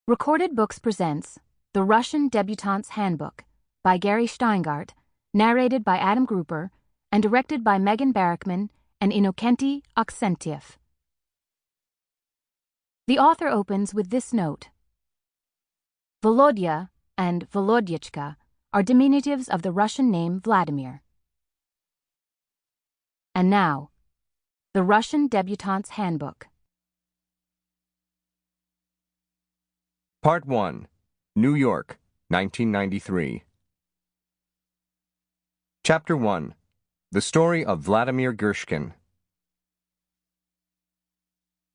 Recorded Books presents The Russian Debutante's Handbook by Gary Shteyngart, narrated by Adam Grupper, and directed by Megan Barrickman and Innocenty Aksentiev. The author opens with this note. Volodya and Volodyichka are diminutives of the Russian name Vladimir. And now, The Russian Debutante's Handbook. Part 1. New York, 1993. Chapter 1. The Story of Vladimir Girshkin.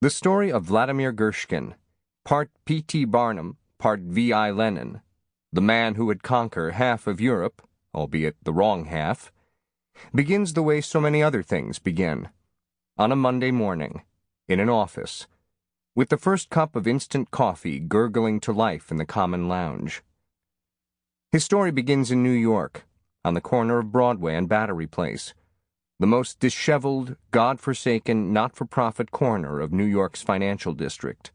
The Story of Vladimir Girshkin, part P.T. Barnum, part V.I. Lenin, the man who would conquer half of Europe, albeit the wrong half, begins the way so many other things begin, on a Monday morning, in an office, with the first cup of instant coffee gurgling to life in the common lounge. His story begins in New York, on the corner of Broadway and Battery Place, the most disheveled, God-forsaken, not-for-profit corner of New York's financial district.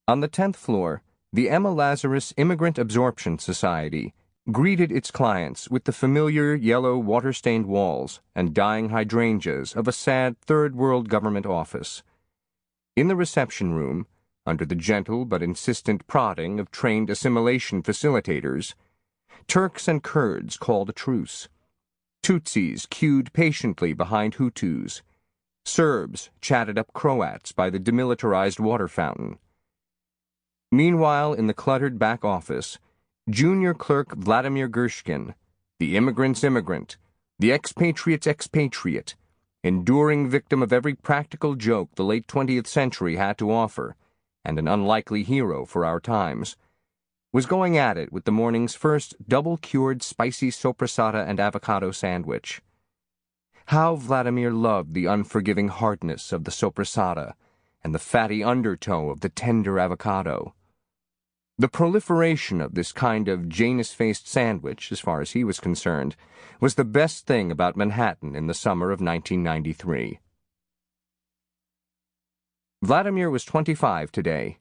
On the 10th floor, the Emma Lazarus Immigrant Absorption Society greeted its clients with the familiar yellow water-stained walls and dying hydrangeas of a sad third-world government office. In the reception room, under the gentle but insistent prodding of trained assimilation facilitators, Turks and Kurds called a truce. Tutsis queued patiently behind Hutus. Serbs chatted up Croats by the demilitarized water fountain. Meanwhile, in the cluttered back office, junior clerk Vladimir Girshkin, the immigrant's immigrant, the expatriate's expatriate, enduring victim of every practical joke the late 20th century had to offer, and an unlikely hero for our times, was going at it with the morning's first double-cured spicy sopressata and avocado sandwich. How Vladimir loved the unforgiving hardness of the sopressata and the fatty undertow of the tender avocado. The proliferation of this kind of Janus-faced sandwich, as far as he was concerned, was the best thing about Manhattan in the summer of 1993. Vladimir was 25 today.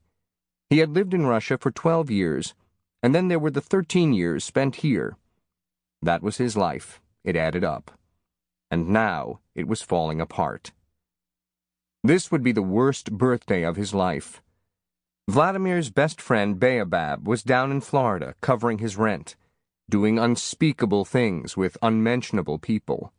He had lived in Russia for 12 years, and then there were the 13 years spent here. That was his life. It added up. And now it was falling apart. This would be the worst birthday of his life. Vladimir's best friend Baobab was down in Florida covering his rent, doing unspeakable things with unmentionable people.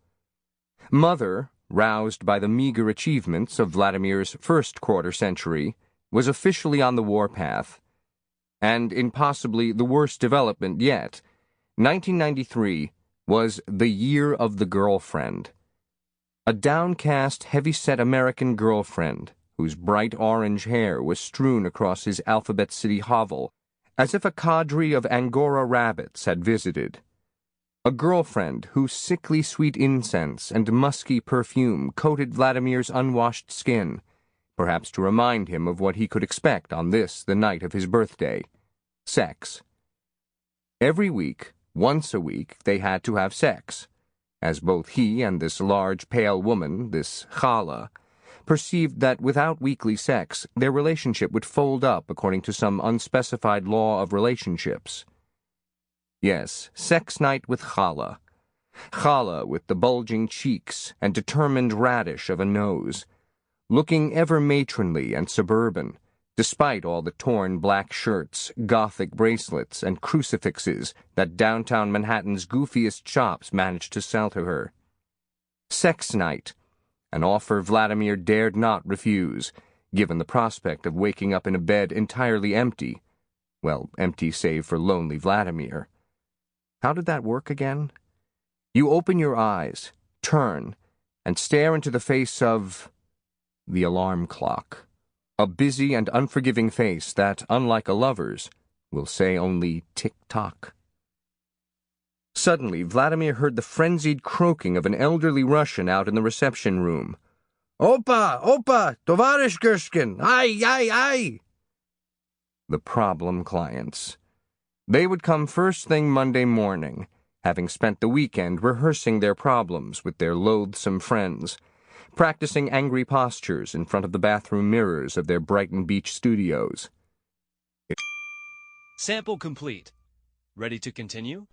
Mother, roused by the meager achievements of Vladimir's first quarter-century, was officially on the warpath. And in possibly the worst development yet, 1993 was the year of the girlfriend. A downcast, heavy-set American girlfriend, whose bright orange hair was strewn across his Alphabet City hovel, as if a cadre of Angora rabbits had visited. A girlfriend whose sickly sweet incense and musky perfume coated Vladimir's unwashed skin, perhaps to remind him of what he could expect on this, the night of his birthday: sex. Every week, once a week, they had to have sex, as both he and this large, pale woman, this challah, perceived that without weekly sex, their relationship would fold up according to some unspecified law of relationships. Yes, sex night with challah. Challah with the bulging cheeks and determined radish of a nose, looking ever matronly and suburban, despite all the torn black shirts, Gothic bracelets, and crucifixes that downtown Manhattan's goofiest shops managed to sell to her. Sex night, an offer Vladimir dared not refuse, given the prospect of waking up in a bed entirely empty. Well, empty save for lonely Vladimir. How did that work again? You open your eyes, turn, and stare into the face of the alarm clock. A busy and unforgiving face that, unlike a lover's, will say only tick-tock. Suddenly, Vladimir heard the frenzied croaking of an elderly Russian out in the reception room. "Opa! Opa! Tovarish Girshkin! Ai! Ai! Ai!" The problem clients. They would come first thing Monday morning, having spent the weekend rehearsing their problems with their loathsome friends, practicing angry postures in front of the bathroom mirrors of their Brighton Beach studios. Sample complete. Ready to continue?